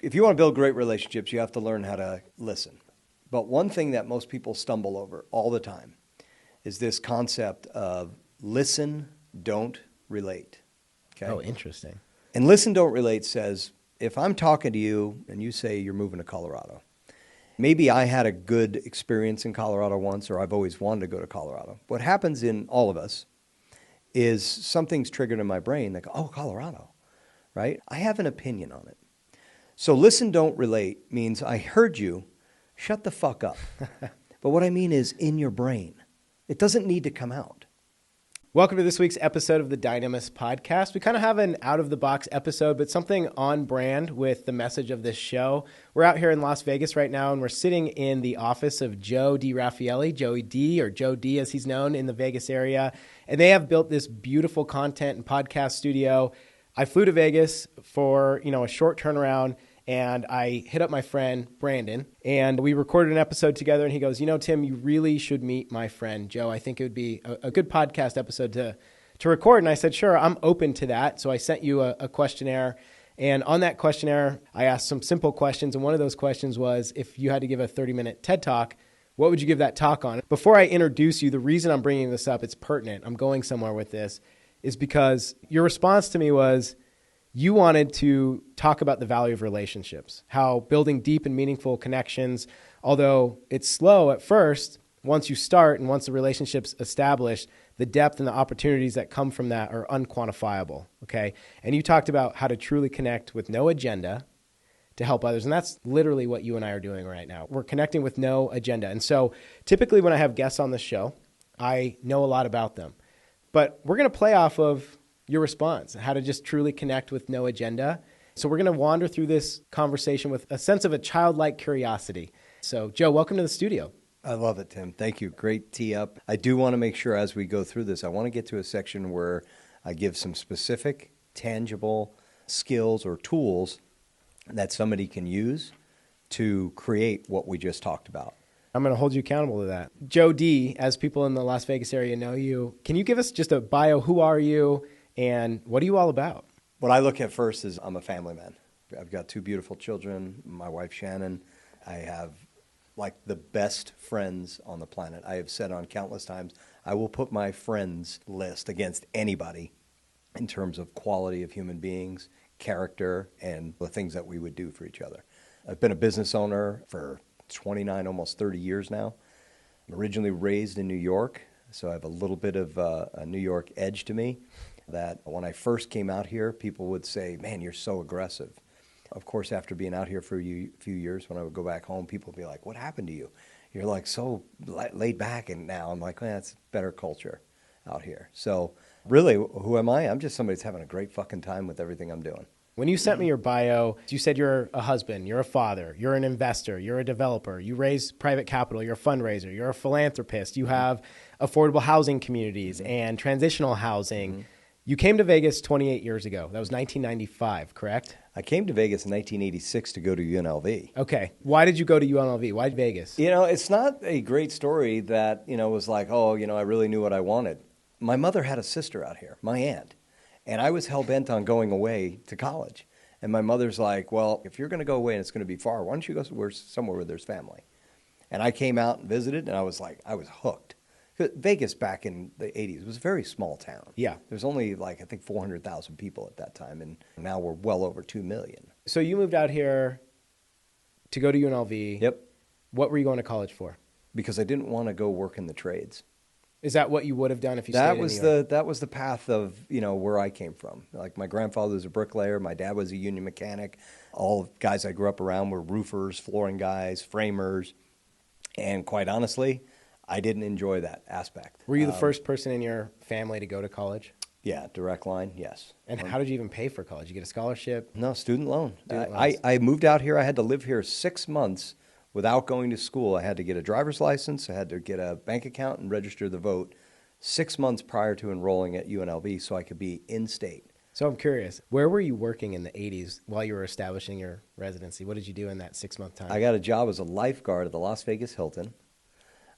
If you want to build great relationships, you have to learn how to listen. But one thing that most people stumble over all the time is this concept of listen, don't relate. Okay? Oh, interesting. And listen, don't relate says, if I'm talking to you and you say you're moving to Colorado, maybe I had a good experience in Colorado once, or I've always wanted to go to Colorado. What happens in all of us is something's triggered in my brain like, oh, Colorado, right? I have an opinion on it. So listen, don't relate means I heard you, shut the fuck up. But what I mean is in your brain. It doesn't need to come out. Welcome to this week's episode of the Dynamis podcast. We kind of have an out-of-the-box episode, but something on brand with the message of this show. We're out here in Las Vegas right now, and we're sitting in the office of Joe DiRaffaele, Joey D, or Joe D as he's known in the Vegas area. And they have built this beautiful content and podcast studio. I flew to Vegas for, a short turnaround, and I hit up my friend, Brandon, and we recorded an episode together, and he goes, Tim, you really should meet my friend, Joe. I think it would be a good podcast episode to record. And I said, sure, I'm open to that. So I sent you a questionnaire, and on that questionnaire, I asked some simple questions, and one of those questions was, if you had to give a 30-minute TED Talk, what would you give that talk on? Before I introduce you, the reason I'm bringing this up, it's pertinent, I'm going somewhere with this, is because your response to me was, you wanted to talk about the value of relationships, how building deep and meaningful connections, although it's slow at first, once you start and once the relationship's established, the depth and the opportunities that come from that are unquantifiable, okay? And you talked about how to truly connect with no agenda to help others, and that's literally what you and I are doing right now. We're connecting with no agenda. And so typically when I have guests on this show, I know a lot about them. But we're going to play off of your response, how to just truly connect with no agenda. So we're going to wander through this conversation with a sense of a childlike curiosity. So Joe, welcome to the studio. I love it, Tim. Thank you. Great tee up. I do want to make sure as we go through this, I want to get to a section where I give some specific, tangible skills or tools that somebody can use to create what we just talked about. I'm going to hold you accountable to that. Joe D, as people in the Las Vegas area know you, can you give us just a bio? Who are you and what are you all about? What I look at first is I'm a family man. I've got two beautiful children, my wife Shannon. I have like the best friends on the planet. I have said on countless times, I will put my friends list against anybody in terms of quality of human beings, character, and the things that we would do for each other. I've been a business owner for 29, almost 30 years now. I'm originally raised in New York, so I have a little bit of a New York edge to me that when I first came out here, people would say, man, you're so aggressive. Of course, after being out here for a few years, when I would go back home, people would be like, what happened to you? You're like so laid back, and now I'm like, man, it's better culture out here. So really, who am I? I'm just somebody that's having a great fucking time with everything I'm doing. When you sent me your bio, you said you're a husband, you're a father, you're an investor, you're a developer, you raise private capital, you're a fundraiser, you're a philanthropist, you have affordable housing communities and transitional housing. Mm-hmm. You came to Vegas 28 years ago. That was 1995, correct? I came to Vegas in 1986 to go to UNLV. Okay. Why did you go to UNLV? Why Vegas? It's not a great story that, was like, I really knew what I wanted. My mother had a sister out here, my aunt. And I was hell-bent on going away to college. And my mother's like, well, if you're going to go away and it's going to be far, why don't you go somewhere where there's family? And I came out and visited, and I was hooked. Vegas back in the 80s was a very small town. Yeah. There's only 400,000 people at that time, and now we're well over 2 million. So you moved out here to go to UNLV. Yep. What were you going to college for? Because I didn't want to go work in the trades. Is that what you would have done if you stayed in New York? That was the path of, where I came from. Like my grandfather was a bricklayer. My dad was a union mechanic. All guys I grew up around were roofers, flooring guys, framers. And quite honestly, I didn't enjoy that aspect. Were you the first person in your family to go to college? Yeah, direct line, yes. And how did you even pay for college? Did you get a scholarship? No, student loan. I moved out here. I had to live here 6 months without going to school. I had to get a driver's license. I had to get a bank account and register the vote 6 months prior to enrolling at UNLV so I could be in-state. So I'm curious, where were you working in the 80s while you were establishing your residency? What did you do in that 6-month time? I got a job as a lifeguard at the Las Vegas Hilton.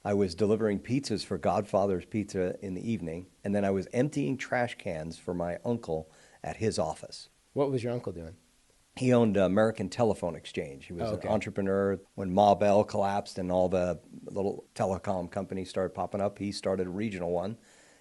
I was delivering pizzas for Godfather's Pizza in the evening, and then I was emptying trash cans for my uncle at his office. What was your uncle doing? He owned American Telephone Exchange. He was Okay. an entrepreneur. When Ma Bell collapsed and all the little telecom companies started popping up, he started a regional one.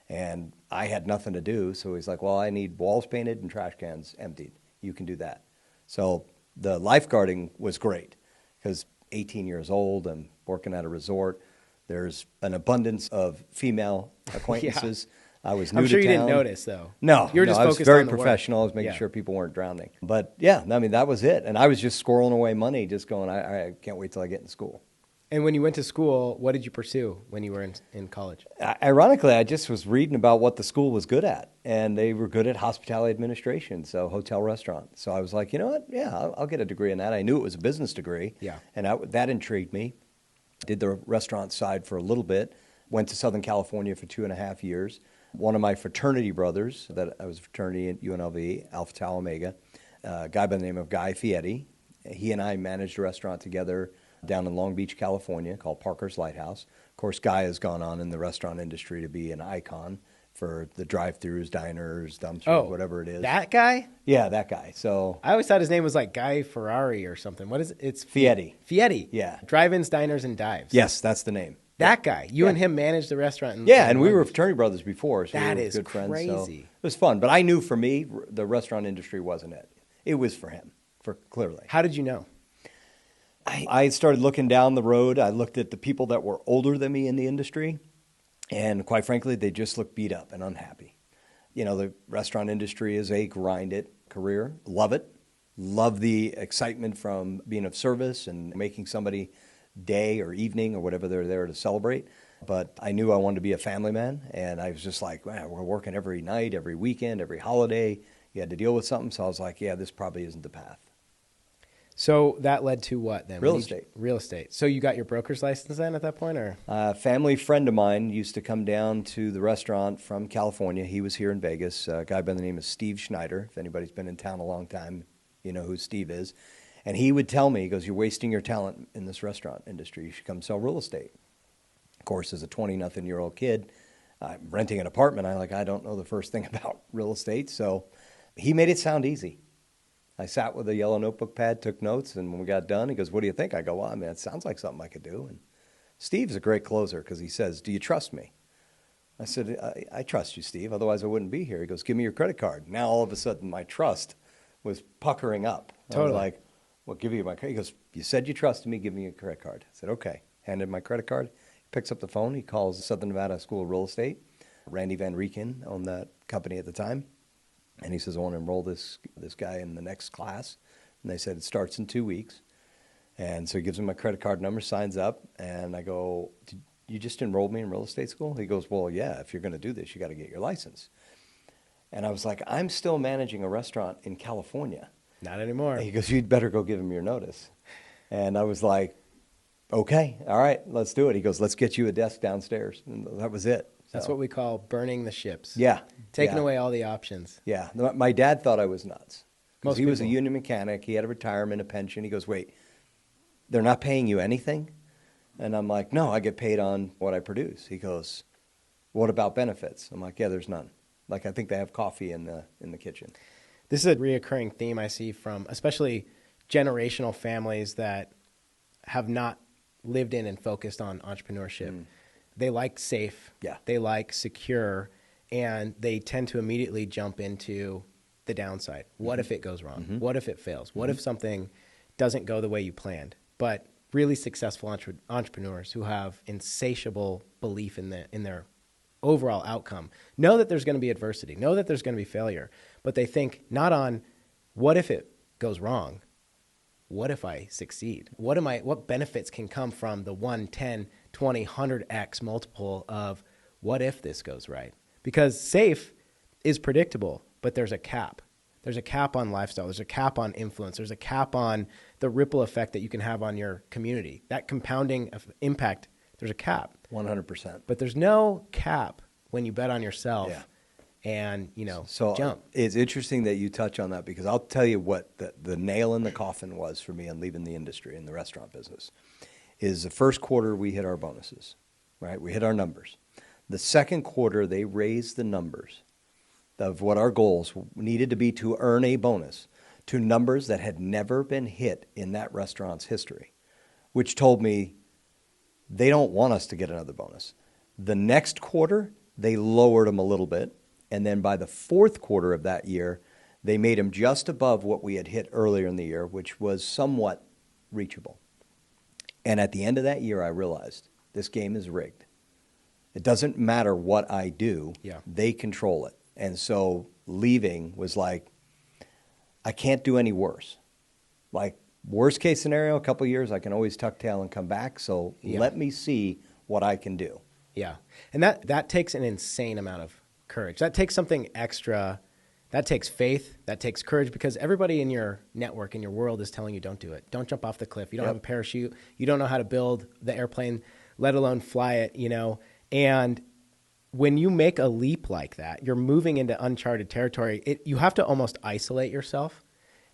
And I had nothing to do, so he's like, well, I need walls painted and trash cans emptied. You can do that. So the lifeguarding was great because 18 years old and working at a resort, there's an abundance of female acquaintances. I was new I'm sure to you didn't town. notice, though. No, You were just I was focused very on the work. professional. I was making Yeah. sure people weren't drowning. But yeah, I mean, that was it. And I was just squirreling away money, just going, I can't wait till I get in school. And when you went to school, what did you pursue when you were in college? Ironically, I just was reading about what the school was good at, and they were good at hospitality administration, so hotel restaurant. So I was like, you know what? Yeah, I'll get a degree in that. I knew it was a business degree, Yeah. and that intrigued me. Did the restaurant side for a little bit. Went to Southern California for 2.5 years. One of my fraternity brothers, that I was a fraternity at UNLV, Alpha Tau Omega, a guy by the name of Guy Fieri. He and I managed a restaurant together down in Long Beach, California, called Parker's Lighthouse. Of course, Guy has gone on in the restaurant industry to be an icon for the drive-thrus, diners, dumpsters, whatever it is. That guy? Yeah, that guy. So I always thought his name was like Guy Ferrari or something. What is it? It's Fieri. Fieri. Yeah. Drive-ins, diners, and dives. Yes, that's the name. That guy. You and him managed the restaurant. Yeah, and we were fraternity brothers before, so That we were is good friends. So crazy. it was fun, but I knew for me, the restaurant industry wasn't it. It was for him, clearly. How did you know? I started looking down the road. I looked at the people that were older than me in the industry, and quite frankly, they just looked beat up and unhappy. You know, the restaurant industry is a grind-it career. Love it. Love the excitement from being of service and making somebody day or evening or whatever they're there to celebrate. But I knew I wanted to be a family man, and I was just like, wow, we're working every night, every weekend, every holiday. You had to deal with something, so I was like, yeah, this probably isn't the path. So that led to what then? Real estate. Real estate. So you got your broker's license then at that point, or? A family friend of mine used to come down to the restaurant from California. He was here in Vegas. A guy by the name of Steve Schneider. If anybody's been in town a long time, you know who Steve is. And he would tell me, he goes, you're wasting your talent in this restaurant industry. You should come sell real estate. Of course, as a 20-nothing-year-old kid, I'm renting an apartment. I don't know the first thing about real estate. So he made it sound easy. I sat with a yellow notebook pad, took notes, and when we got done, he goes, what do you think? I go, well, I mean, it sounds like something I could do. And Steve's a great closer because he says, do you trust me? I said, I trust you, Steve. Otherwise, I wouldn't be here. He goes, give me your credit card. Now, all of a sudden, my trust was puckering up. Totally. I was like, well, give you my credit. He goes, you said you trusted me. Give me your credit card. I said, okay. Handed my credit card. He picks up the phone. He calls the Southern Nevada School of Real Estate. Randy Van Rieken owned that company at the time. And he says, I want to enroll this guy in the next class. And they said, it starts in 2 weeks. And so he gives me my credit card number, signs up. And I go, did you just enrolled me in real estate school? He goes, well, yeah, if you're going to do this, you got to get your license. And I was like, I'm still managing a restaurant in California. Not anymore. And he goes, you'd better go give him your notice. And I was like, okay, all right, let's do it. He goes, let's get you a desk downstairs. And that was it. That's what we call burning the ships. Yeah. Taking yeah. away all the options. Yeah. My dad thought I was nuts. Because Most he was a people. union mechanic. He had a retirement, a pension. He goes, wait, they're not paying you anything? And I'm like, no, I get paid on what I produce. He goes, what about benefits? I'm like, yeah, there's none. Like, I think they have coffee in the kitchen. This is a reoccurring theme I see from especially generational families that have not lived in and focused on entrepreneurship. They like safe. Yeah. They like secure, and they tend to immediately jump into the downside. What if it goes wrong? What if it fails? What if something doesn't go the way you planned? But really successful entrepreneurs who have insatiable belief in their overall outcome know that there's going to be adversity, know that there's going to be failure, but they think not on what if it goes wrong, what if I succeed? What benefits can come from the 1, 10, 20, 100x multiple of what if this goes right? Because safe is predictable, but there's a cap. There's a cap on lifestyle. There's a cap on influence. There's a cap on the ripple effect that you can have on your community. That compounding impact, there's a cap. 100%. But there's no cap when you bet on yourself Yeah. and, So jump. It's interesting that you touch on that because I'll tell you what the nail in the coffin was for me on leaving the industry in the restaurant business is the first quarter we hit our bonuses, right? We hit our numbers. The second quarter, they raised the numbers of what our goals needed to be to earn a bonus to numbers that had never been hit in that restaurant's history, which told me they don't want us to get another bonus. The next quarter, they lowered them a little bit. And then by the fourth quarter of that year, they made them just above what we had hit earlier in the year, which was somewhat reachable. And at the end of that year, I realized this game is rigged. It doesn't matter what I do. Yeah. They control it. And so leaving was like, I can't do any worse. Like, worst case scenario, a couple of years, I can always tuck tail and come back. So let me see what I can do. Yeah. And that takes an insane amount of courage. That takes something extra. That takes faith. That takes courage, because everybody in your network, in your world, is telling you don't do it. Don't jump off the cliff. You don't have a parachute. You don't know how to build the airplane, let alone fly it, you know. And when you make a leap like that, you're moving into uncharted territory. You have to almost isolate yourself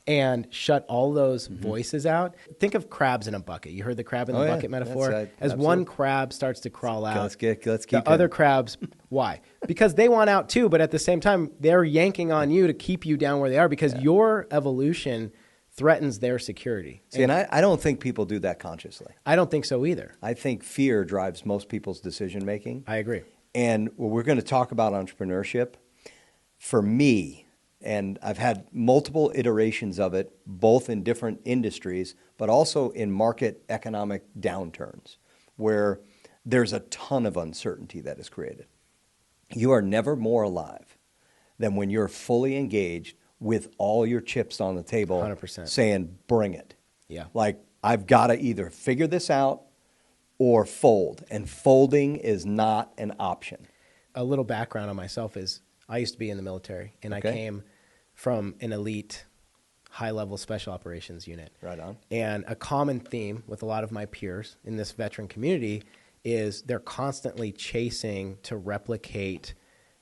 and shut all those voices out. Think of crabs in a bucket. You heard the crab in the bucket metaphor? As absolutely. one crab starts to crawl out, Let's keep the other crabs, why? Because they want out too, but at the same time, they're yanking on you to keep you down where they are, because your evolution threatens their security. See, and I don't think people do that consciously. I don't think so either. I think fear drives most people's decision making. I agree. And we're going to talk about entrepreneurship. For me, and I've had multiple iterations of it, both in different industries, but also in market economic downturns, where there's a ton of uncertainty that is created. You are never more alive than when you're fully engaged with all your chips on the table, 100%. saying, bring it. Yeah. Like, I've got to either figure this out or fold, and folding is not an option. A little background on myself is I used to be in the military, and I came from an elite, high-level special operations unit. Right on. And a common theme with a lot of my peers in this veteran community is they're constantly chasing to replicate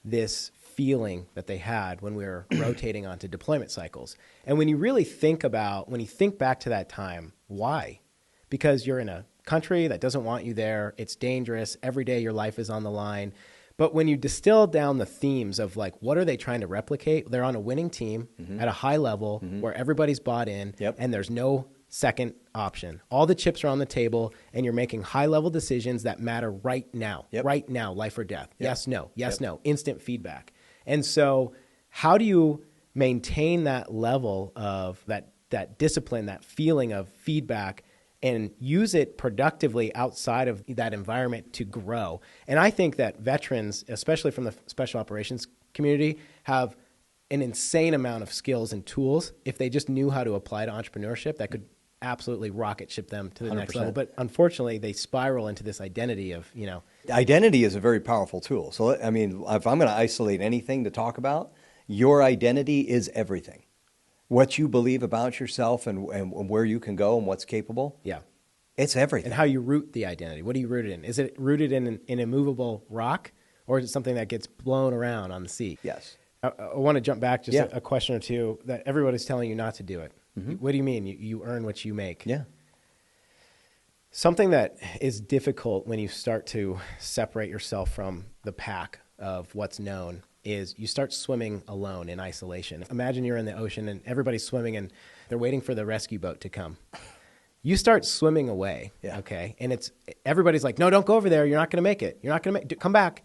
this feeling that they had when we were rotating onto deployment cycles. And when you really think when you think back to that time, why? Because you're in a country that doesn't want you there. It's dangerous. Every day your life is on the line. But when you distill down the themes of, like, what are they trying to replicate? They're on a winning team at a high level where everybody's bought in and there's no second option. All the chips are on the table, and you're making high-level decisions that matter right now. Right now, life or death. Yes, no. Yes, no. Instant feedback. And so how do you maintain that level of that discipline, that feeling of feedback, and use it productively outside of that environment to grow? And I think that veterans, especially from the special operations community, have an insane amount of skills and tools if they just knew how to apply to entrepreneurship that could absolutely rocket ship them to the next 100%. level. But unfortunately, they spiral into this identity of, you know. Identity is a very powerful tool. So, I mean, if I'm going to isolate anything to talk about, your identity is everything. What you believe about yourself and where you can go and what's capable. Yeah. It's everything. And how you root the identity. What do you root it in? Is it rooted in an immovable rock, or is it something that gets blown around on the sea? Yes. I want to jump back just a question or two that everybody's telling you not to do it. What do you mean? You earn what you make. Yeah. Something that is difficult when you start to separate yourself from the pack of what's known is you start swimming alone in isolation. Imagine you're in the ocean and everybody's swimming and they're waiting for the rescue boat to come. You start swimming away, okay? And everybody's like, no, don't go over there. You're not going to make it. You're not going to come back.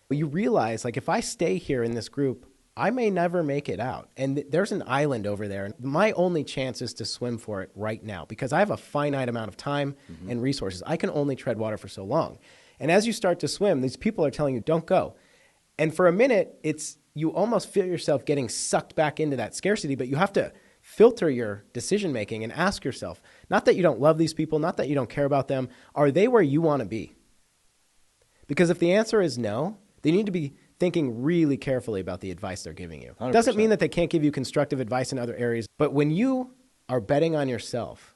But you realize, like, if I stay here in this group, I may never make it out. And there's an island over there. And my only chance is to swim for it right now because I have a finite amount of time and resources. I can only tread water for so long. And as you start to swim, these people are telling you, don't go. And for a minute, you almost feel yourself getting sucked back into that scarcity, but you have to filter your decision-making and ask yourself, not that you don't love these people, not that you don't care about them, are they where you want to be? Because if the answer is no, they need to be thinking really carefully about the advice they're giving you. 100%. Doesn't mean that they can't give you constructive advice in other areas, but when you are betting on yourself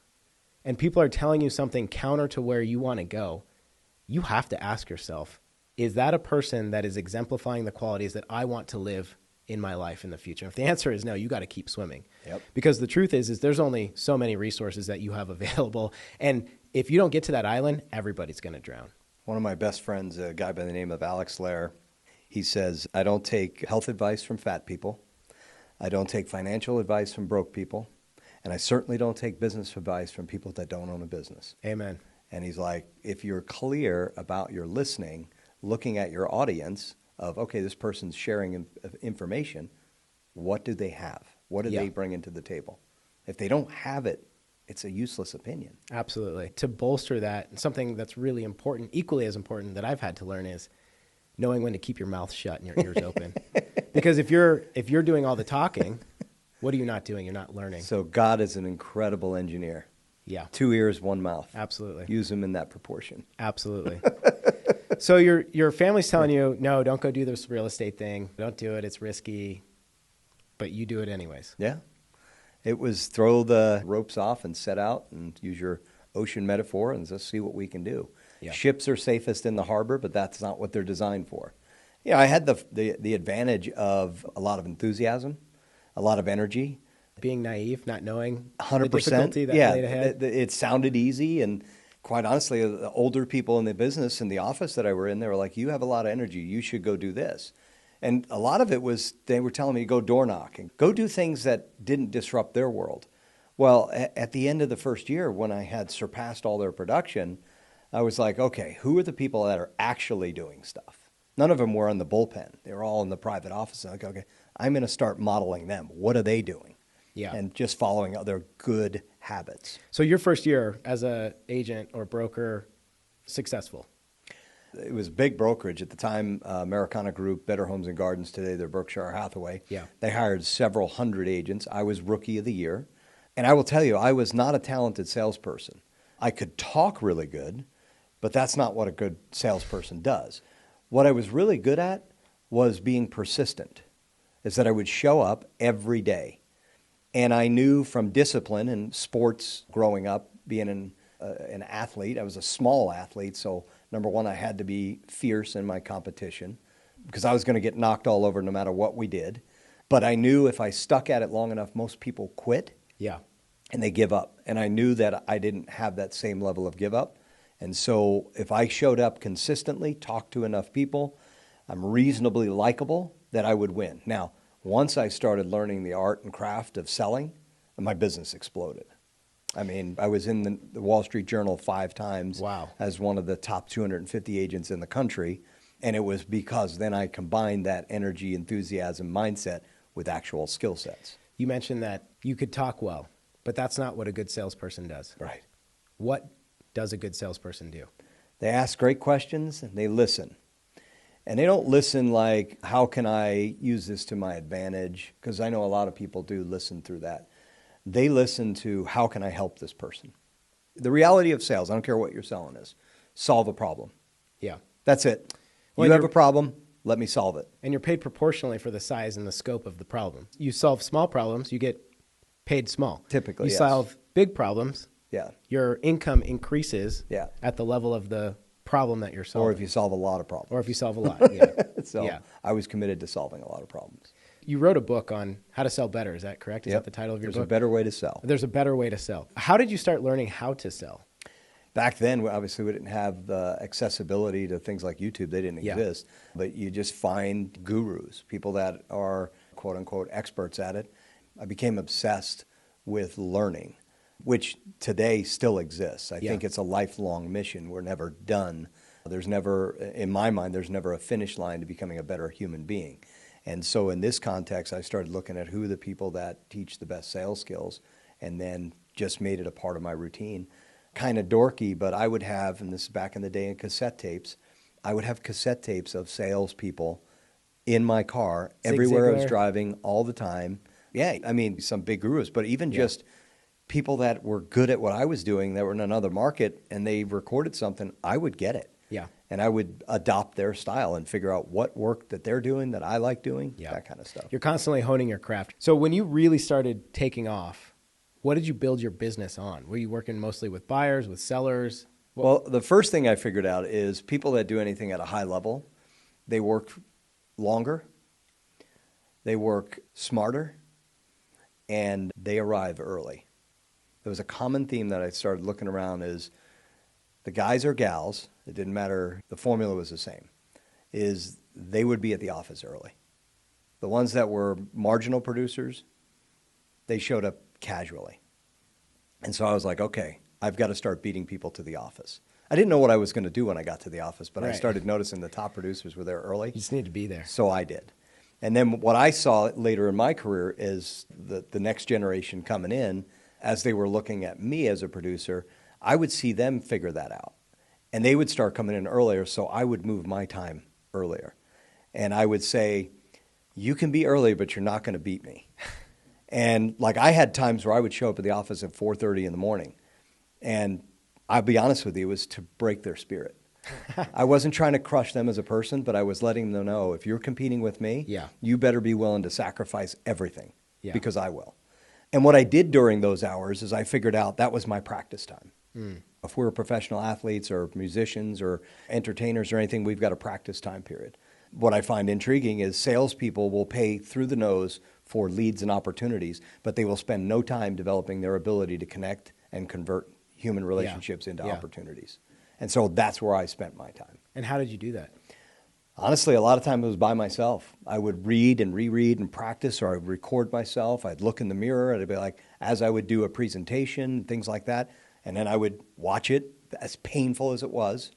and people are telling you something counter to where you want to go, you have to ask yourself, is that a person that is exemplifying the qualities that I want to live in my life in the future? If the answer is no, you got to keep swimming. Yep. Because the truth is there's only so many resources that you have available. And if you don't get to that island, everybody's going to drown. One of my best friends, a guy by the name of Alex Lair, he says, I don't take health advice from fat people. I don't take financial advice from broke people. And I certainly don't take business advice from people that don't own a business. Amen. And he's like, if you're clear about your listening, looking at your audience of, okay, this person's sharing information, what do they have? What do they bring into the table? If they don't have it, it's a useless opinion. Absolutely. To bolster that, something that's really important, equally as important that I've had to learn is knowing when to keep your mouth shut and your ears open. Because if you're doing all the talking, what are you not doing? You're not learning. So God is an incredible engineer. Yeah. 2 ears, 1 mouth. Absolutely. Use them in that proportion. Absolutely. So your family's telling you, no, don't go do this real estate thing. Don't do it. It's risky. But you do it anyways. Yeah. It was throw the ropes off and set out and use your ocean metaphor and just see what we can do. Yeah. Ships are safest in the harbor, but that's not what they're designed for. Yeah, I had the advantage of a lot of enthusiasm, a lot of energy. Being naive, not knowing 100%. The difficulty that laid ahead. It sounded easy, and quite honestly, the older people in the business, in the office that I were in, they were like, you have a lot of energy, you should go do this. And a lot of it was they were telling me to go door knocking, go do things that didn't disrupt their world. Well, at the end of the first year, when I had surpassed all their production, I was like, okay, who are the people that are actually doing stuff? None of them were in the bullpen. They were all in the private office. I'm like, okay, I'm going to start modeling them. What are they doing? Yeah. And just following other good habits. So your first year as an agent or broker, successful? It was a big brokerage at the time, Americana Group, Better Homes and Gardens. Today they're Berkshire Hathaway. Yeah. They hired several hundred agents. I was Rookie of the Year. And I will tell you, I was not a talented salesperson. I could talk really good, but that's not what a good salesperson does. What I was really good at was being persistent, is that I would show up every day. And I knew from discipline and sports growing up, being an athlete, I was a small athlete, so number one, I had to be fierce in my competition because I was going to get knocked all over no matter what we did. But I knew if I stuck at it long enough, most people quit. Yeah. And they give up. And I knew that I didn't have that same level of give up. And so if I showed up consistently, talked to enough people, I'm reasonably likable, that I would win. Now, once I started learning the art and craft of selling, my business exploded. I mean, I was in the Wall Street Journal 5 times. Wow. As one of the top 250 agents in the country. And it was because then I combined that energy, enthusiasm, mindset with actual skill sets. You mentioned that you could talk well, but that's not what a good salesperson does. Right. What does a good salesperson do? They ask great questions and they listen. And they don't listen like, how can I use this to my advantage? Because I know a lot of people do listen through that. They listen to, how can I help this person? The reality of sales, I don't care what you're selling is, solve a problem. Yeah. That's it. Well, you have a problem, let me solve it. And you're paid proportionally for the size and the scope of the problem. You solve small problems, you get paid small. Typically, you yes. solve big problems, yeah, your income increases yeah. at the level of the problem that you're solving. Or if you solve a lot of problems. Or if you solve a lot, yeah. So yeah. I was committed to solving a lot of problems. You wrote a book on how to sell better. Is that correct? Is Yep. that the title of your There's book? a better way to sell. There's a better way to sell. How did you start learning how to sell? Back then, obviously, we didn't have the accessibility to things like YouTube. They didn't exist. But you just find gurus, people that are, quote unquote, experts at it. I became obsessed with learning, which today still exists. I think it's a lifelong mission. We're never done. There's never, in my mind, there's never a finish line to becoming a better human being. And so in this context, I started looking at who are the people that teach the best sales skills and then just made it a part of my routine. Kind of dorky, but I would have, and this is back in the day in cassette tapes, I would have cassette tapes of salespeople in my car everywhere I was driving all the time. Yeah, I mean, some big gurus, but even just people that were good at what I was doing that were in another market and they recorded something, I would get it. Yeah. And I would adopt their style and figure out what work that they're doing that I like doing, that kind of stuff. You're constantly honing your craft. So when you really started taking off, what did you build your business on? Were you working mostly with buyers, with sellers? Well, the first thing I figured out is people that do anything at a high level, they work longer, they work smarter, and they arrive early. There was a common theme that I started looking around is the guys or gals, it didn't matter, the formula was the same, is they would be at the office early. The ones that were marginal producers, they showed up casually. And so I was like, okay, I've got to start beating people to the office. I didn't know what I was going to do when I got to the office, but I started noticing the top producers were there early. You just need to be there. So I did. And then what I saw later in my career is the next generation coming in, as they were looking at me as a producer, I would see them figure that out. And they would start coming in earlier, so I would move my time earlier. And I would say, you can be early, but you're not going to beat me. And like I had times where I would show up at the office at 4:30 in the morning. And I'll be honest with you, it was to break their spirit. I wasn't trying to crush them as a person, but I was letting them know, if you're competing with me, you better be willing to sacrifice everything because I will. And what I did during those hours is I figured out that was my practice time. If we're professional athletes or musicians or entertainers or anything, we've got a practice time period. What I find intriguing is salespeople will pay through the nose for leads and opportunities, but they will spend no time developing their ability to connect and convert human relationships into opportunities. And so that's where I spent my time. And how did you do that? Honestly, a lot of time it was by myself. I would read and reread and practice, or I would record myself. I'd look in the mirror, and it'd be like, as I would do a presentation, things like that, and then I would watch it, as painful as it was.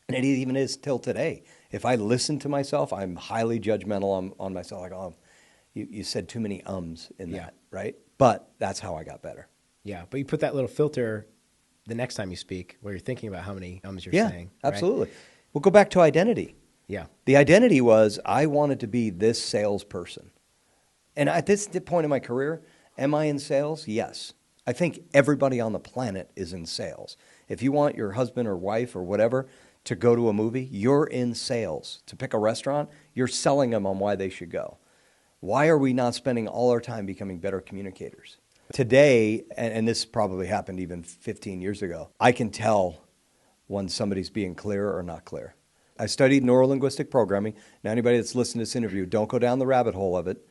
And it even is till today. If I listen to myself, I'm highly judgmental on myself. Like, oh, you said too many ums in that, right? But that's how I got better. Yeah, but you put that little filter the next time you speak where you're thinking about how many ums you're saying. Yeah, absolutely. Right? We'll go back to identity. Yeah. The identity was I wanted to be this salesperson. And at this point in my career, am I in sales? Yes. I think everybody on the planet is in sales. If you want your husband or wife or whatever to go to a movie, you're in sales. To pick a restaurant, you're selling them on why they should go. Why are we not spending all our time becoming better communicators? Today, and this probably happened even 15 years ago, I can tell when somebody's being clear or not clear. I studied neurolinguistic programming. Now, anybody that's listened to this interview, don't go down the rabbit hole of it,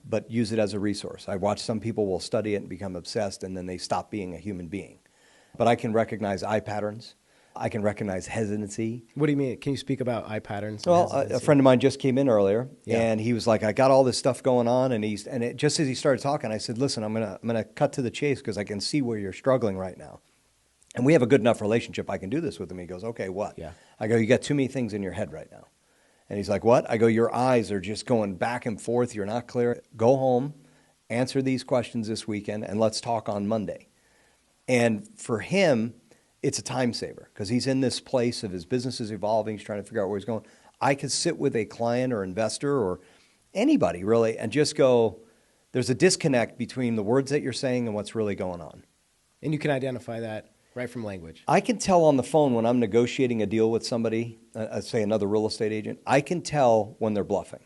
but use it as a resource. I watch some people will study it and become obsessed, and then they stop being a human being. But I can recognize eye patterns. I can recognize hesitancy. What do you mean? Can you speak about eye patterns? Well, a friend of mine just came in earlier, and he was like, I got all this stuff going on, and just as he started talking, I said, listen, I'm gonna cut to the chase because I can see where you're struggling right now. And we have a good enough relationship I can do this with him. He goes, okay, what? Yeah. I go, you got too many things in your head right now. And he's like, what? I go, your eyes are just going back and forth. You're not clear. Go home, answer these questions this weekend, and let's talk on Monday. And for him, it's a time saver because he's in this place of his business is evolving. He's trying to figure out where he's going. I could sit with a client or investor or anybody really and just go, there's a disconnect between the words that you're saying and what's really going on. And you can identify that right from language. I can tell on the phone when I'm negotiating a deal with somebody, say another real estate agent, I can tell when they're bluffing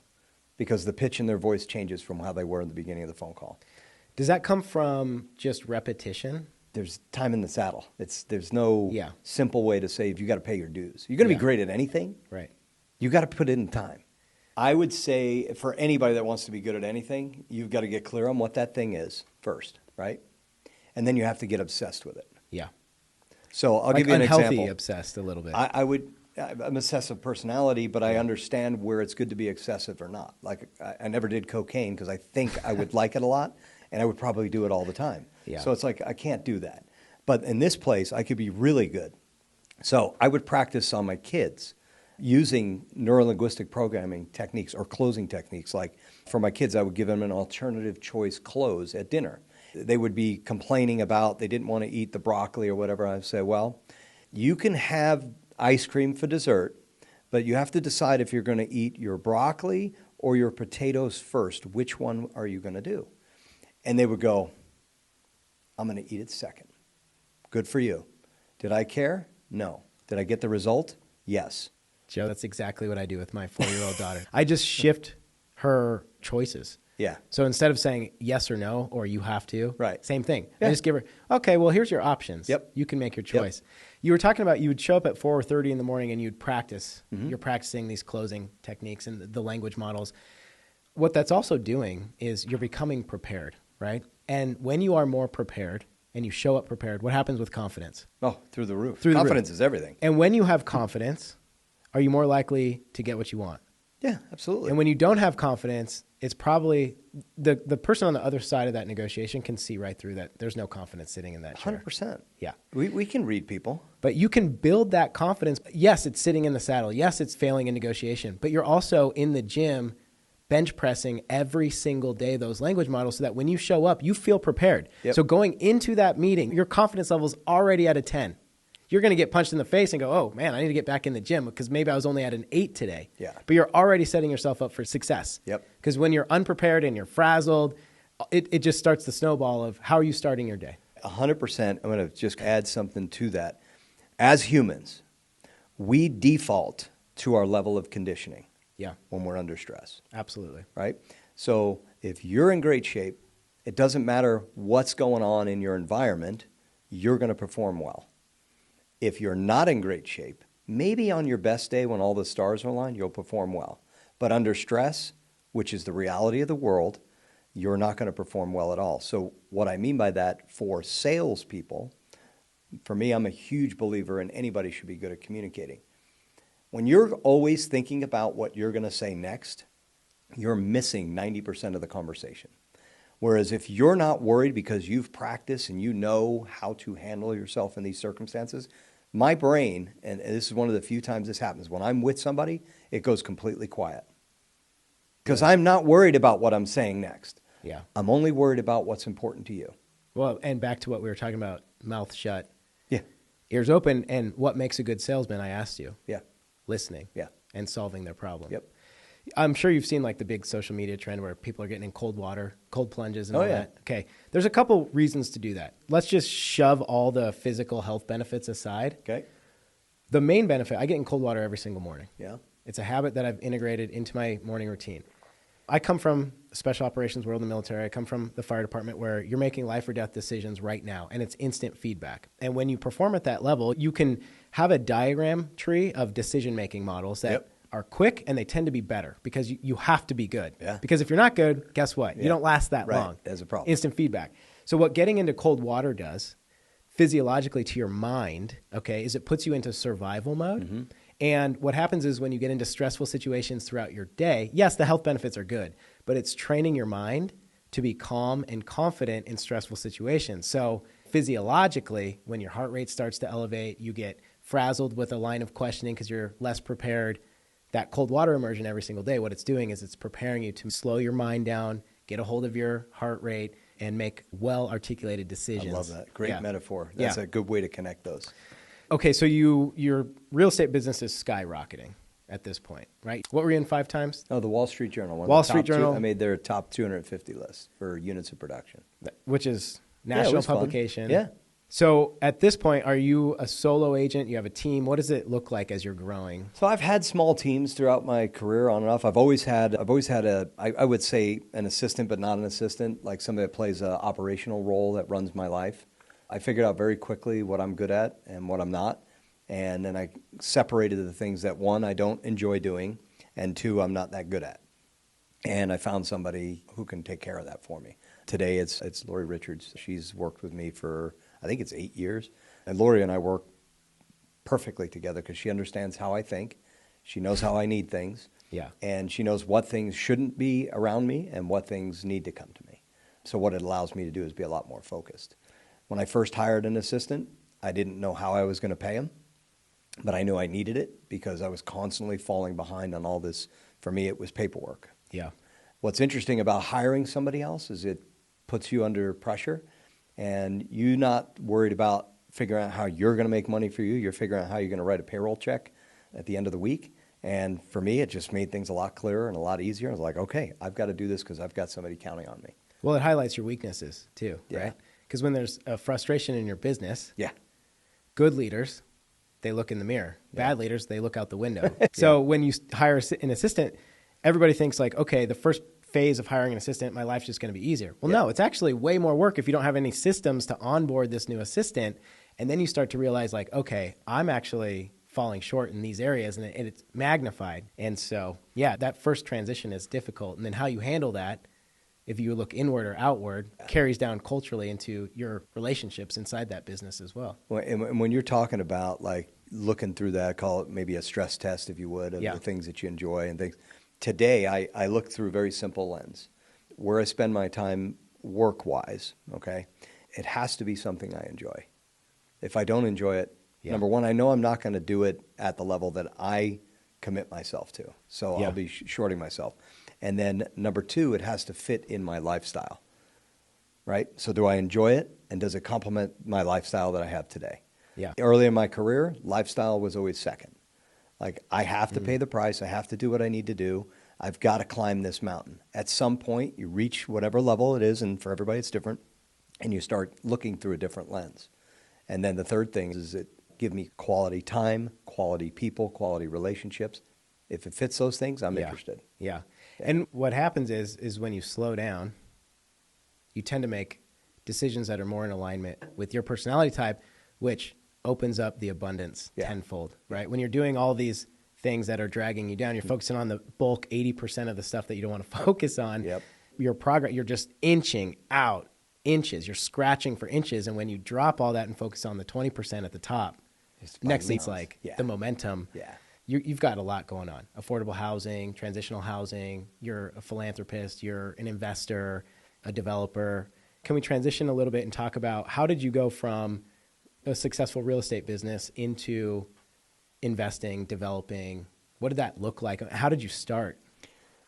because the pitch in their voice changes from how they were in the beginning of the phone call. Does that come from just repetition? There's time in the saddle. There's no simple way to say if you got to pay your dues. You're going to be great at anything. Right. You got to put in time. I would say for anybody that wants to be good at anything, you've got to get clear on what that thing is first, right? And then you have to get obsessed with it. Yeah. So I'll give you an example. Unhealthy obsessed a little bit. I'm obsessive personality, but I understand where it's good to be excessive or not. Like I never did cocaine because I think I would like it a lot, and I would probably do it all the time. Yeah. So it's like I can't do that. But in this place, I could be really good. So I would practice on my kids using neurolinguistic programming techniques or closing techniques. Like for my kids, I would give them an alternative choice close at dinner. They would be complaining about they didn't want to eat the broccoli or whatever. I'd say, well, you can have ice cream for dessert, but you have to decide if you're going to eat your broccoli or your potatoes first. Which one are you going to do? And they would go, I'm going to eat it second. Good for you. Did I care? No. Did I get the result? Yes. Joe, that's exactly what I do with my 4-year-old daughter. I just shift her choices. Yeah. So instead of saying yes or no, or you have to, same thing. Yeah. I just give her, okay, well, here's your options. Yep. You can make your choice. Yep. You were talking about you would show up at 4:30 in the morning and you'd practice. Mm-hmm. You're practicing these closing techniques and the language models. What that's also doing is you're becoming prepared, right? And when you are more prepared and you show up prepared, what happens with confidence? Oh, through the roof. Confidence is everything. And when you have confidence, are you more likely to get what you want? Yeah, absolutely. And when you don't have confidence, it's probably the person on the other side of that negotiation can see right through that. There's no confidence sitting in that chair. 100%. Yeah. We can read people. But you can build that confidence. Yes, it's sitting in the saddle. Yes, it's failing in negotiation. But you're also in the gym bench pressing every single day those language models so that when you show up, you feel prepared. Yep. So going into that meeting, your confidence level is already at a 10. You're going to get punched in the face and go, oh, man, I need to get back in the gym because maybe I was only at an 8 today. Yeah. But you're already setting yourself up for success. Yep. Because when you're unprepared and you're frazzled, it just starts the snowball of how are you starting your day? 100%. I'm going to just add something to that. As humans, we default to our level of conditioning. Yeah. When we're under stress. Absolutely. Right? So if you're in great shape, it doesn't matter what's going on in your environment, you're going to perform well. If you're not in great shape, maybe on your best day when all the stars are aligned, you'll perform well. But under stress, which is the reality of the world, you're not going to perform well at all. So what I mean by that for salespeople, for me, I'm a huge believer in anybody should be good at communicating. When you're always thinking about what you're going to say next, you're missing 90% of the conversation. Whereas if you're not worried because you've practiced and you know how to handle yourself in these circumstances, my brain, and this is one of the few times this happens, when I'm with somebody, it goes completely quiet. Because I'm not worried about what I'm saying next. Yeah. I'm only worried about what's important to you. Well, and back to what we were talking about, mouth shut, Yeah. ears open, and what makes a good salesman, I asked you. Yeah. Listening. Yeah. And solving their problem. Yep. I'm sure you've seen like the big social media trend where people are getting in cold water, cold plunges and all yeah. that. Okay. There's a couple reasons to do that. Let's just shove all the physical health benefits aside. Okay. The main benefit, I get in cold water every single morning. Yeah. It's a habit that I've integrated into my morning routine. I come from the special operations world in the military. I come from the fire department where you're making life or death decisions right now, and it's instant feedback. And when you perform at that level, you can have a diagram tree of decision-making models that are quick, and they tend to be better because you have to be good. Yeah. Because if you're not good, guess what? You don't last that Right. long. There's a problem. Instant feedback. So what getting into cold water does physiologically to your mind, okay, is it puts you into survival mode. Mm-hmm. And what happens is when you get into stressful situations throughout your day, yes, the health benefits are good, but it's training your mind to be calm and confident in stressful situations. So physiologically, when your heart rate starts to elevate, you get frazzled with a line of questioning because you're less prepared. That cold water immersion every single day, what it's doing is it's preparing you to slow your mind down, get a hold of your heart rate, and make well-articulated decisions. I love that. Great metaphor. Yeah. That's a good way to connect those. Okay, so your real estate business is skyrocketing at this point, right? What were you in 5 times? Oh, the Wall Street Journal. Wall Street Journal. I made their top 250 list for units of production. Which is national publication. Fun. Yeah. So at this point, are you a solo agent? You have a team? What does it look like as you're growing? So I've had small teams throughout my career on and off. I've always had I would say an assistant, but not an assistant, like somebody that plays an operational role that runs my life. I figured out very quickly what I'm good at and what I'm not. And then I separated the things that, 1, I don't enjoy doing, and 2, I'm not that good at. And I found somebody who can take care of that for me. Today it's Lori Richards. She's worked with me for, I think it's 8 years. And Lori and I work perfectly together because she understands how I think. She knows how I need things. Yeah. And she knows what things shouldn't be around me and what things need to come to me. So what it allows me to do is be a lot more focused. When I first hired an assistant, I didn't know how I was going to pay him, but I knew I needed it because I was constantly falling behind on all this. For me, it was paperwork. Yeah. What's interesting about hiring somebody else is it puts you under pressure, and you're not worried about figuring out how you're going to make money for you. You're figuring out how you're going to write a payroll check at the end of the week. And for me, it just made things a lot clearer and a lot easier. I was like, okay, I've got to do this because I've got somebody counting on me. Well, it highlights your weaknesses too, Yeah. right? Because when there's a frustration in your business, Yeah. good leaders, they look in the mirror. Yeah. Bad leaders, they look out the window. So when you hire an assistant, everybody thinks like, okay, the first phase of hiring an assistant, my life's just going to be easier. Well, no, it's actually way more work if you don't have any systems to onboard this new assistant. And then you start to realize like, okay, I'm actually falling short in these areas, and it's magnified. And so, yeah, that first transition is difficult. And then how you handle that, if you look inward or outward, carries down culturally into your relationships inside that business as well. And when you're talking about like looking through that, call it maybe a stress test, if you would, of Yeah. the things that you enjoy and things. today I look through a very simple lens. Where I spend my time work-wise, okay, it has to be something I enjoy. If I don't enjoy it, number one, I know I'm not going to do it at the level that I commit myself to. So I'll be shorting myself. And then number two, it has to fit in my lifestyle, right? So do I enjoy it, and does it complement my lifestyle that I have today? Yeah. Early in my career, lifestyle was always second. Like, I have to pay the price. I have to do what I need to do. I've got to climb this mountain. At some point, you reach whatever level it is, and for everybody it's different, and you start looking through a different lens. And then the third thing is it give me quality time, quality people, quality relationships. If it fits those things, I'm interested. Yeah. And what happens is when you slow down, you tend to make decisions that are more in alignment with your personality type, which opens up the abundance tenfold, right? When you're doing all these things that are dragging you down, you're focusing on the bulk 80% of the stuff that you don't want to focus on. Your progress, you're just inching out inches. You're scratching for inches. And when you drop all that and focus on the 20% at the top, next thing it's like the momentum. You've got a lot going on. Affordable housing, transitional housing, you're a philanthropist, you're an investor, a developer. Can we transition a little bit and talk about how did you go from a successful real estate business into investing, developing? What did that look like? How did you start?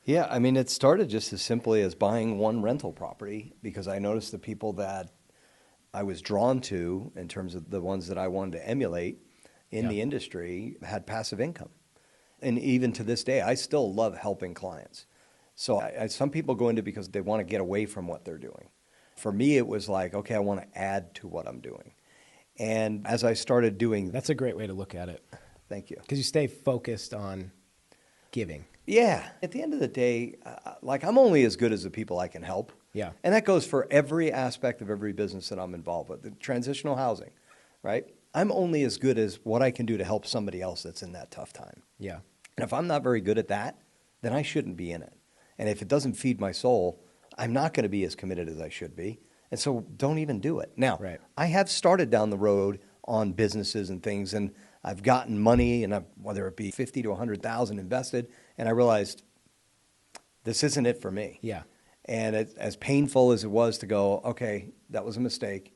Yeah, I mean, it started just as simply as buying one rental property because I noticed the people that I was drawn to in terms of the ones that I wanted to emulate in the industry had passive income. And even to this day, I still love helping clients. So some people go into it because they want to get away from what they're doing. For me, it was like, okay, I want to add to what I'm doing. And as I started doing... That's a great way to look at it. Thank you. Because you stay focused on giving. Yeah. At the end of the day, like, I'm only as good as the people I can help. Yeah. And that goes for every aspect of every business that I'm involved with. The transitional housing, right? I'm only as good as what I can do to help somebody else that's in that tough time. Yeah. And if I'm not very good at that, then I shouldn't be in it. And if it doesn't feed my soul, I'm not going to be as committed as I should be. And so don't even do it. Now, I have started down the road on businesses and things, and I've gotten money, and whether it be 50 to 100,000 invested, and I realized this isn't it for me. Yeah. And as painful as it was to go, okay, that was a mistake,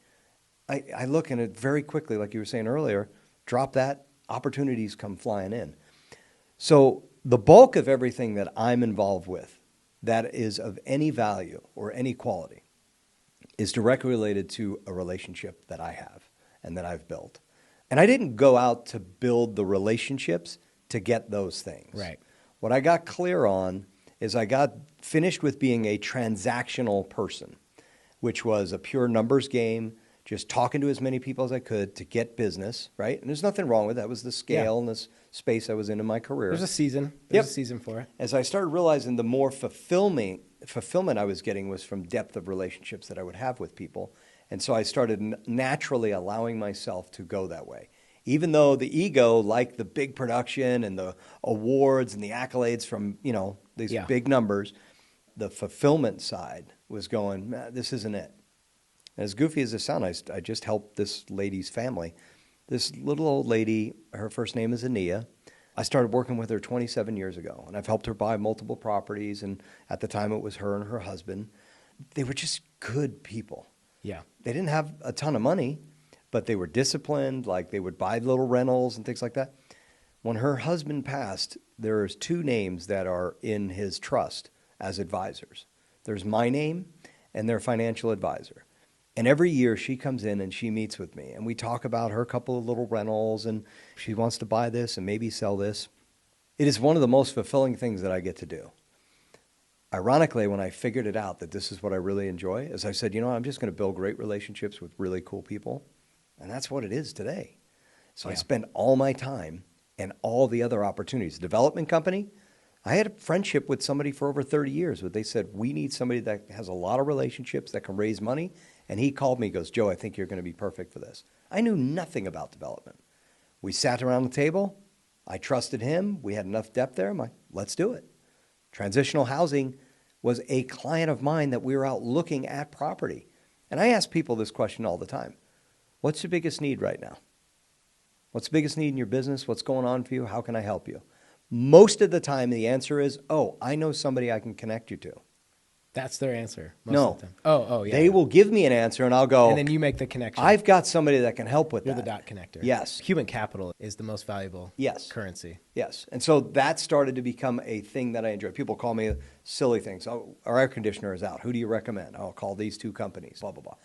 I look at it very quickly, like you were saying earlier, drop that, opportunities come flying in. So the bulk of everything that I'm involved with that is of any value or any quality is directly related to a relationship that I have and that I've built. And I didn't go out to build the relationships to get those things. Right. What I got clear on is I got finished with being a transactional person, which was a pure numbers game, just talking to as many people as I could to get business, right? And there's nothing wrong with that. It was the scale and the space I was in my career. There's a season. There's a season for it. As I started realizing the more fulfillment I was getting was from depth of relationships that I would have with people. And so I started naturally allowing myself to go that way. Even though the ego liked the big production and the awards and the accolades from, these big numbers, the fulfillment side was going, this isn't it. As goofy as it sounds, I just helped this lady's family. This little old lady, her first name is Ania. I started working with her 27 years ago, and I've helped her buy multiple properties, and at the time it was her and her husband. They were just good people. Yeah. They didn't have a ton of money, but they were disciplined, like they would buy little rentals and things like that. When her husband passed, there's two names that are in his trust as advisors. There's my name and their financial advisor. And every year she comes in and she meets with me, and we talk about her couple of little rentals, and she wants to buy this and maybe sell this. It is one of the most fulfilling things that I get to do. Ironically, when I figured it out that this is what I really enjoy, as I said, I'm just going to build great relationships with really cool people. And that's what it is today. So I spend all my time and all the other opportunities. Development company, I had a friendship with somebody for over 30 years, but they said, we need somebody that has a lot of relationships that can raise money. And he called me, goes, Joe, I think you're going to be perfect for this. I knew nothing about development. We sat around the table. I trusted him. We had enough depth there. I'm like, let's do it. Transitional housing was a client of mine that we were out looking at property. And I ask people this question all the time. What's your biggest need right now? What's the biggest need in your business? What's going on for you? How can I help you? Most of the time, the answer is, oh, I know somebody I can connect you to. That's their answer most No. of the time. Oh, yeah. They will give me an answer, and I'll go, And then you make the connection. I've got somebody that can help with You're that. the dot connector. Yes. Human capital is the most valuable Yes. currency. Yes. And so that started to become a thing that I enjoy. People call me silly things. Oh, our air conditioner is out. Who do you recommend? Oh, I'll call these two companies, blah, blah, blah.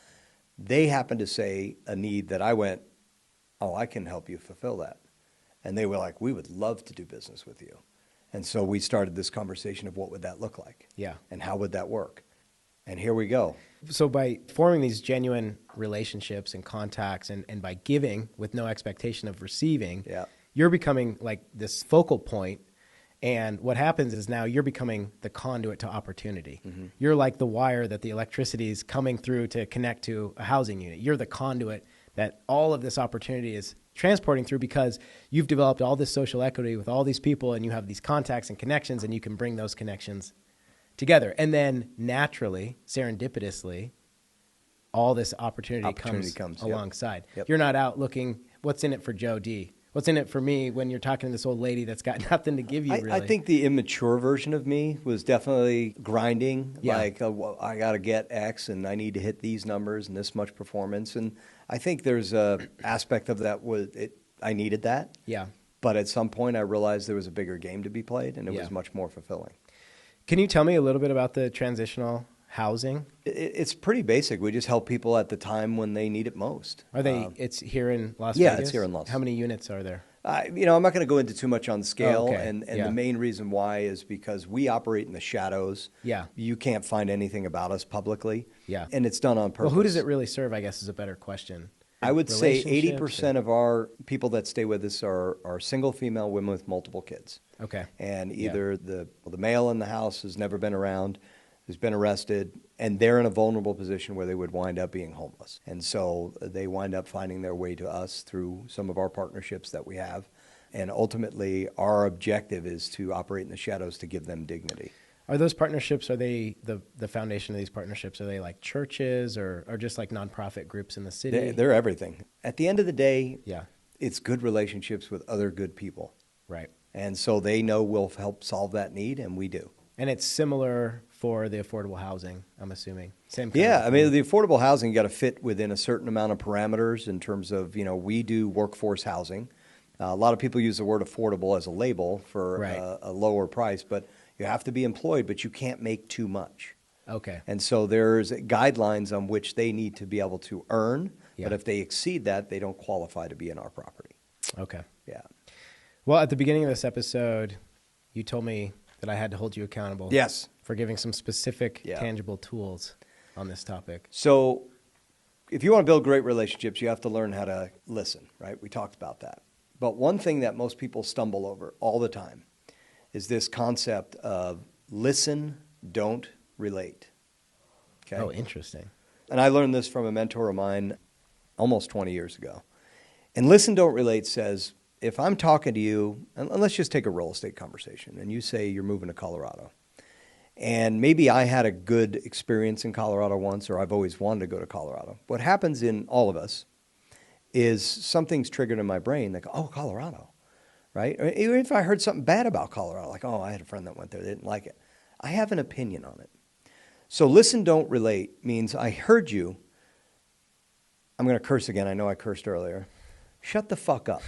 They happened to say a need that I went, oh, I can help you fulfill that. And they were like, we would love to do business with you. And so we started this conversation of what would that look like? Yeah. And how would that work? And here we go. So by forming these genuine relationships and contacts and by giving with no expectation of receiving, you're becoming like this focal point. And what happens is now you're becoming the conduit to opportunity. Mm-hmm. You're like the wire that the electricity is coming through to connect to a housing unit. You're the conduit that all of this opportunity is transporting through because you've developed all this social equity with all these people and you have these contacts and connections and you can bring those connections together. And then naturally, serendipitously, all this opportunity comes alongside. Yep. You're not out looking, what's in it for Joe D? What's in it for me when you're talking to this old lady that's got nothing to give you, really? I think the immature version of me was definitely grinding, like, well, I got to get X and I need to hit these numbers and this much performance. And I think there's an aspect of that I needed that. Yeah. But at some point I realized there was a bigger game to be played and it was much more fulfilling. Can you tell me a little bit about the transitional housing? It's pretty basic. We just help people at the time when they need it most. Are they? It's here in Las Vegas? Yeah, it's here in Las. How many units are there? I'm not going to go into too much on scale, and Yeah. the main reason why is because we operate in the shadows. Yeah. You can't find anything about us publicly. Yeah. And it's done on purpose. Well, who does it really serve, I guess, is a better question. I would say 80% Relationships of our people that stay with us are single female women with multiple kids. Okay. And either the male in the house has never been around, has been arrested, and they're in a vulnerable position where they would wind up being homeless. And so they wind up finding their way to us through some of our partnerships that we have. And ultimately, our objective is to operate in the shadows to give them dignity. Are those partnerships, are they the foundation of these partnerships? Are they like churches or just like nonprofit groups in the city? They're everything. At the end of the day, Yeah. it's good relationships with other good people. Right. And so they know we'll help solve that need, and we do. And it's similar for the affordable housing, I'm assuming. Same kind Yeah, of I mean, the affordable housing, you got to fit within a certain amount of parameters in terms of, we do workforce housing. A lot of people use the word affordable as a label for a lower price, but you have to be employed, but you can't make too much. Okay. And so there's guidelines on which they need to be able to earn, Yeah. but if they exceed that, they don't qualify to be in our property. Okay. Yeah. Well, at the beginning of this episode, you told me that I had to hold you accountable. Yes. For giving some specific, tangible tools on this topic. So if you want to build great relationships, you have to learn how to listen, right? We talked about that. But one thing that most people stumble over all the time is this concept of listen, don't relate. Okay? Oh, interesting. And I learned this from a mentor of mine almost 20 years ago. And listen, don't relate says, if I'm talking to you, and let's just take a real estate conversation, and you say you're moving to Colorado. And maybe I had a good experience in Colorado once, or I've always wanted to go to Colorado. What happens in all of us is something's triggered in my brain, like, oh, Colorado, right? Or even if I heard something bad about Colorado, like, oh, I had a friend that went there, they didn't like it. I have an opinion on it. So listen, don't relate means I heard you. I'm going to curse again. I know I cursed earlier. Shut the fuck up.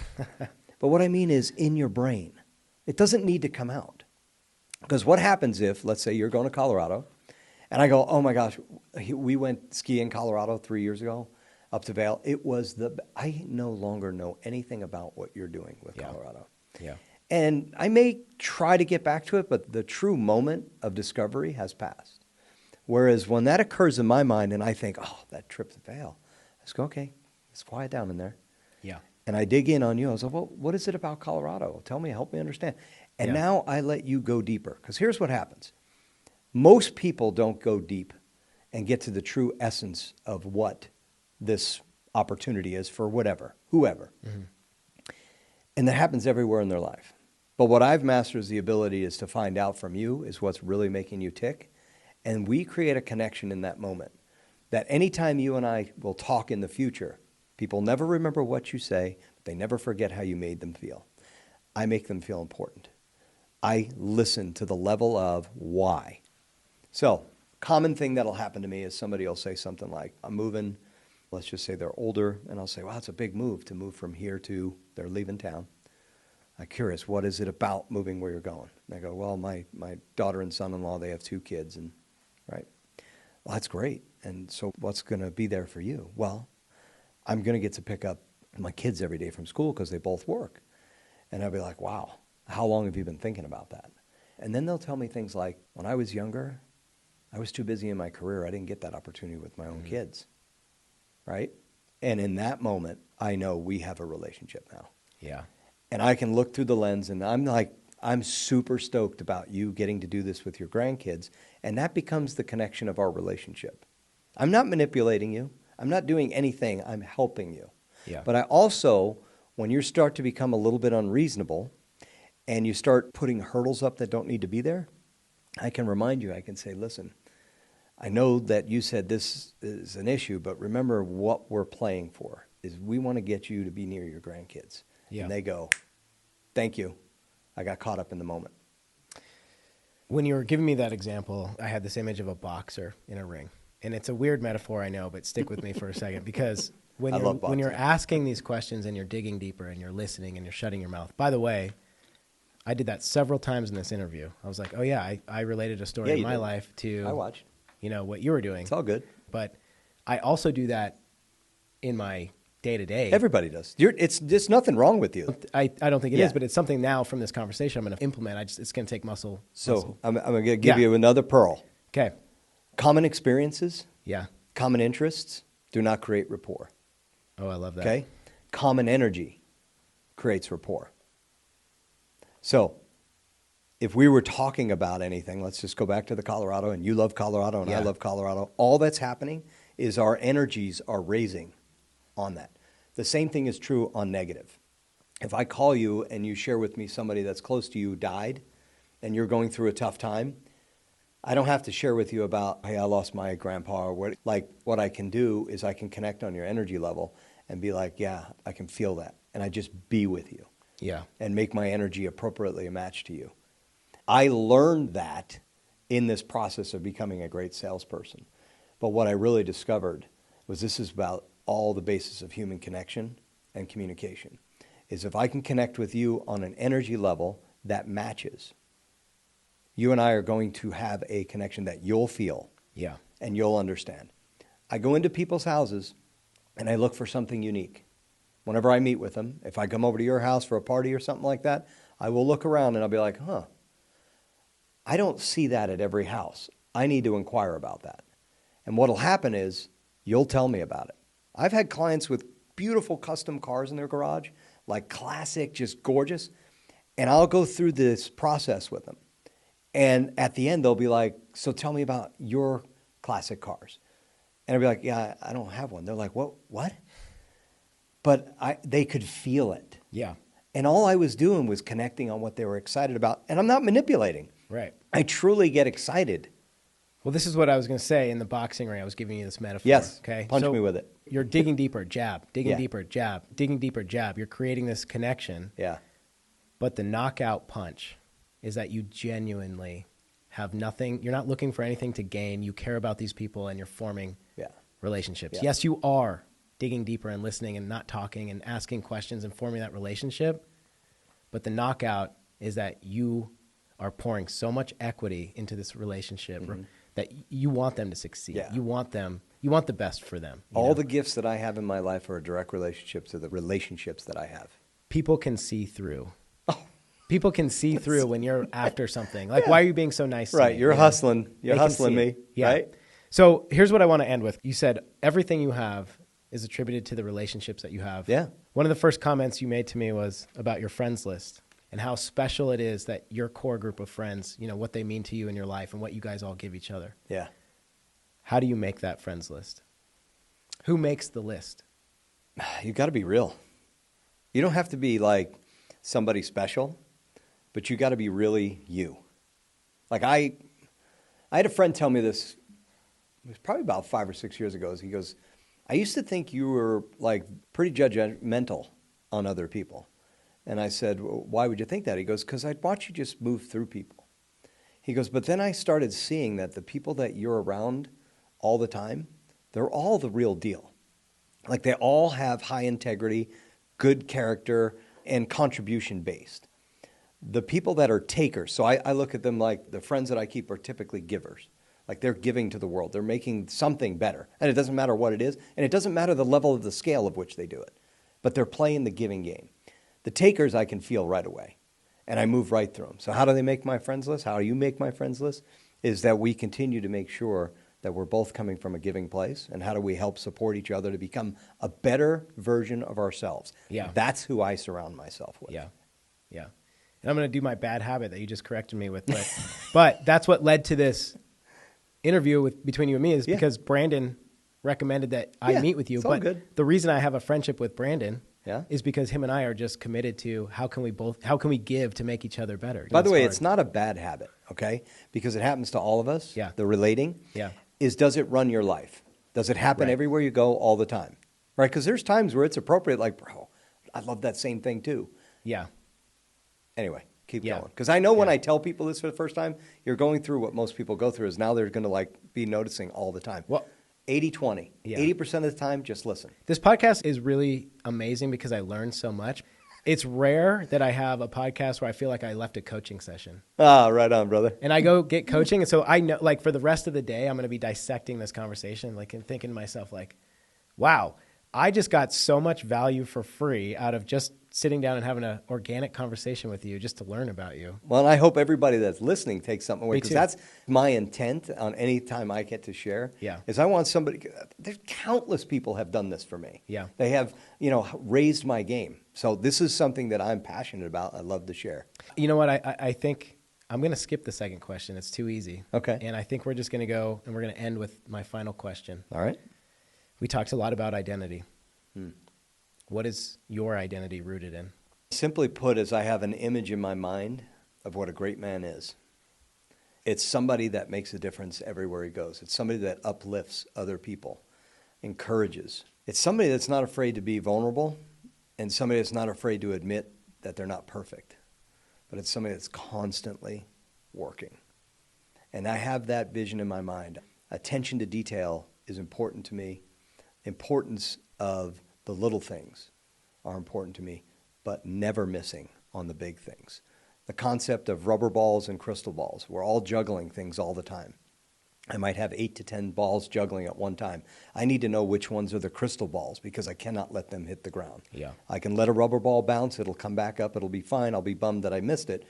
But what I mean is in your brain. It doesn't need to come out. Because what happens if, let's say you're going to Colorado, and I go, oh my gosh, we went skiing in Colorado 3 years ago, up to Vail. It was I no longer know anything about what you're doing with Colorado. Yeah. And I may try to get back to it, but the true moment of discovery has passed. Whereas when that occurs in my mind and I think, oh, that trip to Vail, I just go, okay, let's quiet down in there. Yeah. And I dig in on you. I was like, well, what is it about Colorado? Tell me, help me understand. And now I let you go deeper. Because here's what happens. Most people don't go deep and get to the true essence of what this opportunity is for whoever. Mm-hmm. And that happens everywhere in their life. But what I've mastered is the ability is to find out from you is what's really making you tick. And we create a connection in that moment that anytime you and I will talk in the future, people never remember what you say, but they never forget how you made them feel. I make them feel important. I listen to the level of why. So, common thing that'll happen to me is somebody will say something like, I'm moving, let's just say they're older, and I'll say, wow, it's a big move to move from here to, they're leaving town. I'm curious, what is it about moving where you're going? And I go, well, my daughter and son-in-law, they have 2 kids, and right. Well, that's great. And so what's going to be there for you? Well, I'm going to get to pick up my kids every day from school because they both work. And I'll be like, wow, how long have you been thinking about that? And then they'll tell me things like, when I was younger, I was too busy in my career. I didn't get that opportunity with my own kids, right? And in that moment, I know we have a relationship now. Yeah. And I can look through the lens, and I'm like, I'm super stoked about you getting to do this with your grandkids. And that becomes the connection of our relationship. I'm not manipulating you. I'm not doing anything. I'm helping you. Yeah. But I also, when you start to become a little bit unreasonable and you start putting hurdles up that don't need to be there, I can remind you, I can say, listen, I know that you said this is an issue, but remember what we're playing for is we want to get you to be near your grandkids. Yeah. And they go, thank you. I got caught up in the moment. When you were giving me that example, I had this image of a boxer in a ring. And it's a weird metaphor, I know, but stick with me for a second, because when you're asking these questions and you're digging deeper and you're listening and you're shutting your mouth. By the way, I did that several times in this interview. I was like, oh yeah, I related a story in my life to I watched. What you were doing. It's all good. But I also do that in my day-to-day. Everybody does. It's just nothing wrong with you. I don't think it is, but it's something now from this conversation I'm going to implement. It's going to take muscle. So I'm going to give you another pearl. Okay. Common experiences, Yeah. common interests do not create rapport. Oh, I love that. Okay? Common energy creates rapport. So if we were talking about anything, let's just go back to the Colorado, and you love Colorado and I love Colorado. All that's happening is our energies are raising on that. The same thing is true on negative. If I call you and you share with me somebody that's close to you died and you're going through a tough time, I don't have to share with you about, hey, I lost my grandpa or what. Like, what I can do is I can connect on your energy level and be like, yeah, I can feel that. And I just be with you. Yeah. And make my energy appropriately matched to you. I learned that in this process of becoming a great salesperson. But what I really discovered was this is about all the basis of human connection and communication, is if I can connect with you on an energy level that matches, you and I are going to have a connection that you'll feel and you'll understand. I go into people's houses and I look for something unique. Whenever I meet with them, if I come over to your house for a party or something like that, I will look around and I'll be like, I don't see that at every house. I need to inquire about that. And what'll happen is you'll tell me about it. I've had clients with beautiful custom cars in their garage, like classic, just gorgeous. And I'll go through this process with them. And at the end, they'll be like, so tell me about your classic cars. And I'll be like, yeah, I don't have one. They're like, what? But they could feel it. Yeah. And all I was doing was connecting on what they were excited about. And I'm not manipulating. Right. I truly get excited. Well, this is what I was going to say in the boxing ring. I was giving you this metaphor. Yes. Okay. Punch me with it. You're digging deeper, jab, digging deeper, jab, digging deeper, jab. You're creating this connection. Yeah. But the knockout punch is that you genuinely have nothing. You're not looking for anything to gain. You care about these people and you're forming relationships. Yeah. Yes, you are digging deeper and listening and not talking and asking questions and forming that relationship. But the knockout is that you are pouring so much equity into this relationship that you want them to succeed. Yeah. You want the best for them. All the gifts that I have in my life are a direct relationship to the relationships that I have. People can see through. People can see through when you're after something. Like, why are you being so nice to me? Right, you're hustling. You're They hustling can see me, it. right? So here's what I want to end with. You said everything you have is attributed to the relationships that you have. Yeah. One of the first comments you made to me was about your friends list and how special it is that your core group of friends, what they mean to you in your life and what you guys all give each other. Yeah. How do you make that friends list? Who makes the list? You got to be real. You don't have to be like somebody special, but you got to be really you. Like I had a friend tell me this, it was probably about 5 or 6 years ago. He goes, I used to think you were like pretty judgmental on other people. And I said, well, why would you think that? He goes, because I'd watch you just move through people. He goes, but then I started seeing that the people that you're around all the time, they're all the real deal. Like they all have high integrity, good character, and contribution based. The people that are takers, so I look at them like the friends that I keep are typically givers. Like they're giving to the world. They're making something better. And it doesn't matter what it is. And it doesn't matter the level of the scale of which they do it. But they're playing the giving game. The takers I can feel right away. And I move right through them. So how do they make my friends list? How do you make my friends list? Is that we continue to make sure that we're both coming from a giving place. And how do we help support each other to become a better version of ourselves? Yeah. That's who I surround myself with. Yeah. Yeah. And I'm going to do my bad habit that you just corrected me with. But that's what led to this interview between you and me is because Brandon recommended that I meet with you. It's all good. The reason I have a friendship with Brandon Yeah. is because him and I are just committed to how can we give to make each other better. By the way, it's not a bad habit, okay? Because it happens to all of us. Yeah. The relating Yeah. is, does it run your life? Does it happen Right. everywhere you go all the time? Right? Because there's times where it's appropriate, like, bro, I love that same thing too. Yeah. Anyway, keep Yeah. going. Because I know when Yeah. I tell people this for the first time, you're going through what most people go through is now they're going to like be noticing all the time. Well, 80-20. Yeah. 80% of the time, just listen. this podcast is really amazing because I learned so much. It's rare that I have a podcast where I feel like I left a coaching session. Ah, right on, brother. And I go get coaching. And so I know, like, for the rest of the day, I'm going to be dissecting this conversation, like, and thinking to myself, like, wow, I just got so much value for free out of just sitting down and having an organic conversation with you just to learn about you. Well, and I hope everybody that's listening takes something away Me because too. that's my intent on any time I get to share. Yeah. Is I want somebody. There's countless people have done this for me. Yeah. They have, raised my game. So this is something that I'm passionate about. I love to share. You know what? I think I'm going to skip the second question. It's too easy. Okay. And I think we're just going to go and we're going to end with my final question. All right. We talked a lot about identity. What is your identity rooted in? Simply put, is I have an image in my mind of what a great man is. It's somebody that makes a difference everywhere he goes. It's somebody that uplifts other people, encourages. It's somebody that's not afraid to be vulnerable and somebody that's not afraid to admit that they're not perfect. But it's somebody that's constantly working. And I have that vision in my mind. Attention to detail is important to me. Importance of the little things are important to me, but never missing on the big things. The concept of rubber balls and crystal balls. We're all juggling things all the time. I might have 8 to 10 balls juggling at one time. I need to know which ones are the crystal balls because I cannot let them hit the ground. Yeah. I can let a rubber ball bounce. It'll come back up. It'll be fine. I'll be bummed that I missed it.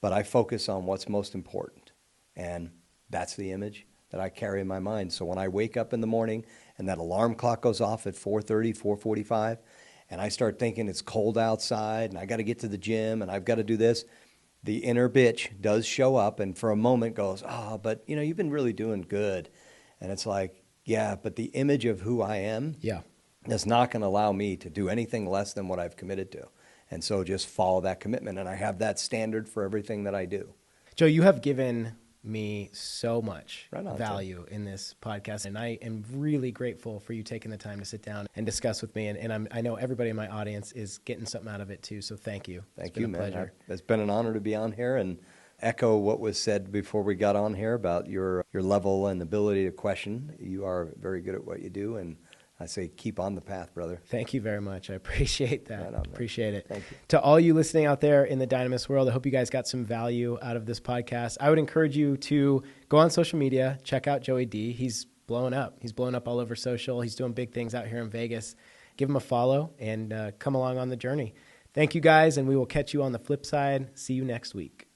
But I focus on what's most important. And that's the image that I carry in my mind. So when I wake up in the morning and that alarm clock goes off at 4:30, 4:45, and I start thinking it's cold outside and I got to get to the gym and I've got to do this, the inner bitch does show up and for a moment goes, but you've been really doing good. And it's like, yeah, but the image of who I am is not going to allow me to do anything less than what I've committed to. And so just follow that commitment. And I have that standard for everything that I do. Joe, you have given me so much Right on, value in this podcast, and I am really grateful for you taking the time to sit down and discuss with me. And I know everybody in my audience is getting something out of it too. So thank you. Thank It's you, been a man. pleasure. It's been an honor to be on here and echo what was said before we got on here about your level and ability to question. You are very good at what you do, and I say keep on the path, brother. Thank you very much. I appreciate that. Right on, man. Appreciate it. Thank you. To all you listening out there in the Dynamis world, I hope you guys got some value out of this podcast. I would encourage you to go on social media, check out Joey D. He's blowing up. He's blowing up all over social. He's doing big things out here in Vegas. Give him a follow and come along on the journey. Thank you guys, and we will catch you on the flip side. See you next week.